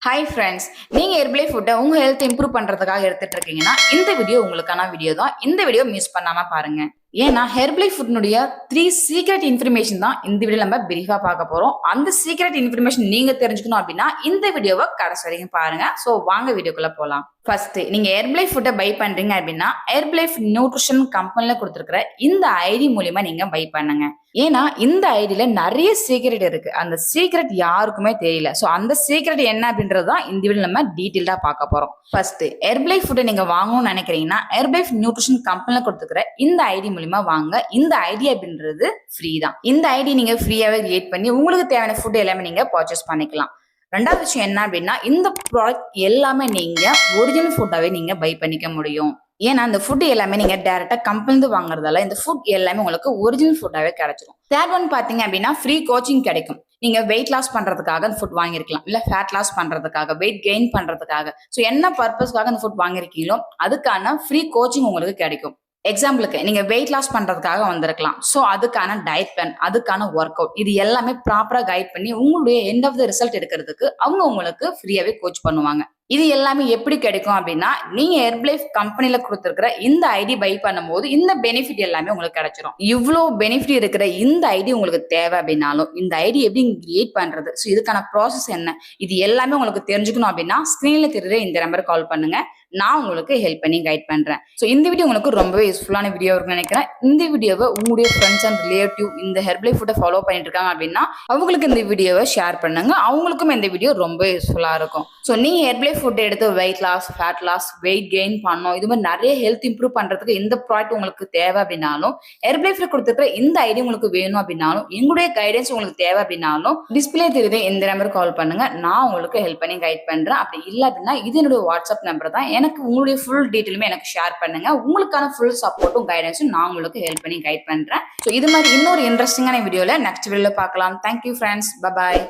Hi friends, நீங்க ஹெர்பலை ஃபுட்டை உங்க ஹெல்த் இம்ப்ரூவ் பண்றதுக்காக எடுத்துட்டு இருக்கீங்கன்னா இந்த வீடியோ உங்களுக்கான வீடியோ தான். இந்த வீடியோ மிஸ் பண்ணாம பாருங்க. ஏன்னா ஹெர்பலை ஃபுட்னுடைய 3 சீக்ரெட் இன்ஃபர்மேஷன் தான் இந்த வீடியோ நம்ம பிரீஃபா பார்க்க போறோம். அந்த சீக்ரெட் இன்ஃபர்மேஷன் நீங்க தெரிஞ்சுக்கணும் அப்படின்னா இந்த வீடியோவை கடைசி வரைக்கும் பாருங்க. ஸோ வாங்க வீடியோக்குள்ள போலாம். ஃபர்ஸ்ட், நீங்க ஹெர்பலை ஃபுட்டை பை பண்றீங்க அப்படின்னா ஹெர்பலை நியூட்ரிஷன் கம்பெனில கொடுத்துருக்கிற இந்த ஐடி மூலியமா நீங்க பை பண்ணுங்க. ஏன்னா இந்த ஐடியில நிறைய சீக்ரெட் இருக்கு. அந்த சீக்ரெட் யாருக்குமே தெரியல. ஸோ அந்த சீக்ரெட் என்ன அப்படின்றதுதான் இந்த வீடியோ நம்ம டீட்டெயிலா பார்க்க போறோம். ஃபர்ஸ்ட், ஹெர்பலை ஃபுட்டை நீங்க வாங்கணும்னு நினைக்கிறீங்கன்னா ஹெர்பலை நியூட்ரிஷன் கம்பெனில கொடுத்துருக்கிற இந்த ஐடி மூலியமா வாங்க. இந்த ஐடி அப்படின்றது ஃப்ரீ தான். இந்த ஐடி நீங்க ஃப்ரீயாவே கிரியேட் பண்ணி உங்களுக்கு தேவையான ஃபுட் எல்லாமே நீங்க பர்ச்சேஸ் பண்ணிக்கலாம். ரெண்டாவது விஷயம் என்ன அப்படின்னா இந்த ப்ராடக்ட் எல்லாமே நீங்க ஒரிஜினல் ஃபுட்டாவே நீங்க பை பண்ணிக்க முடியும். ஏன்னா இந்த ஃபுட் எல்லாமே நீங்க டைரக்டா கம்பெனிந்து வாங்குறதால இந்த ஃபுட் எல்லாமே உங்களுக்கு ஒரிஜினல் ஃபுட்டாவே கிடைச்சிடும். தேர்ட் ஒன் பாத்தீங்க அப்படின்னா ஃப்ரீ கோச்சிங் கிடைக்கும். நீங்க வெயிட் லாஸ் பண்றதுக்காக அந்த ஃபுட் வாங்கிருக்கலாம், இல்ல ஃபேட் லாஸ் பண்றதுக்காக, வெயிட் கெயின் பண்றதுக்காக, ஸோ என்ன பர்பஸ்க்காக அந்த ஃபுட் வாங்கிருக்கீங்களோ அதுக்கான ஃப்ரீ கோச்சிங் உங்களுக்கு கிடைக்கும். எக்ஸாம்பிளுக்கு நீங்க வெயிட் லாஸ் பண்றதுக்காக வந்திருக்கலாம். ஸோ அதுக்கான டயட் பிளான், அதுக்கான ஒர்க் அவுட், இது எல்லாமே ப்ராப்பரா கைட் பண்ணி உங்களுடைய எண்ட் ஆஃப் த ரிசல்ட் எடுக்கிறதுக்கு அவங்க உங்களுக்கு ஃப்ரீயாவே கோச் பண்ணுவாங்க. இது எல்லாமே எப்படி கிடைக்கும் அப்படின்னா நீங்க ஹெர்பலை கம்பெனில கொடுத்துருக்கிற இந்த ஐடி பை பண்ணும்போது இந்த பெனிஃபிட் எல்லாமே உங்களுக்கு கிடைச்சிடும். இவ்வளவு பெனிஃபிட் இருக்கிற இந்த ஐடி உங்களுக்கு தேவை அப்படின்னாலும் இந்த ஐடி எப்படி கிரியேட் பண்றது, ஸோ இதுக்கான ப்ராசஸ் என்ன, இது எல்லாமே உங்களுக்கு தெரிஞ்சுக்கணும் அப்படின்னா ஸ்கிரீன்ல தெரியுற இந்த நம்பர் கால் பண்ணுங்க. நான் உங்களுக்கு ஹெல்ப் பண்ணி கைட் பண்றேன். ஸோ இந்த வீடியோ உங்களுக்கு ரொம்பவே யூஸ்ஃபுல்லான வீடியோ இருக்குன்னு நினைக்கிறேன். இந்த வீடியோவை உங்களுடைய ஃப்ரெண்ட்ஸ் அண்ட் ரிலேட்டிவ் இந்த ஹெர்பலை ஃபுட்டை ஃபாலோ பண்ணிட்டு இருக்காங்க அப்படின்னா அவங்களுக்கு இந்த வீடியோவை ஷேர் பண்ணுங்க. அவங்களுக்கும் இந்த வீடியோ ரொம்ப யூஸ்ஃபுல்லா இருக்கும். ஸோ நீங்க ஹெர்பலை ஃபுட் எடுத்து weight loss, fat loss, weight gain பண்ணணும், இது மாதிரி நிறைய ஹெல்த் இம்ப்ரூவ் பண்றதுக்கு இந்த ப்ராடக்ட் உங்களுக்கு தேவை அப்படின்னாலும் ஹெர்பலை ஃபுட் கொடுத்துருக்கிற இந்த ஐடி உங்களுக்கு வேணும் அப்படின்னாலும் எங்களுடைய கைடன்ஸ் உங்களுக்கு தேவை அப்படின்னாலும் டிஸ்பிளே தெரியுது இந்த நம்பருக்கு கால் பண்ணுங்க. நான் உங்களுக்கு ஹெல்ப் பண்ணி கைட் பண்றேன். அப்படி இல்லை அப்படின்னா இது என்னுடைய வாட்ஸ்அப் நம்பர் தான். எனக்கு உங்களுடைய ஃபுல் டீட்டெயிலுமே எனக்கு ஷேர் பண்ணுங்க. உங்களுக்கான ஃபுல் சப்போர்ட்டும் கைடன்ஸும் நான் உங்களுக்கு ஹெல்ப் பண்ணி கைட் பண்றேன். ஸோ இது மாதிரி இன்னொரு இன்ட்ரெஸ்டிங்கான வீடியோல நெக்ஸ்ட் வீடியோல பார்க்கலாம். Thank you friends, bye bye.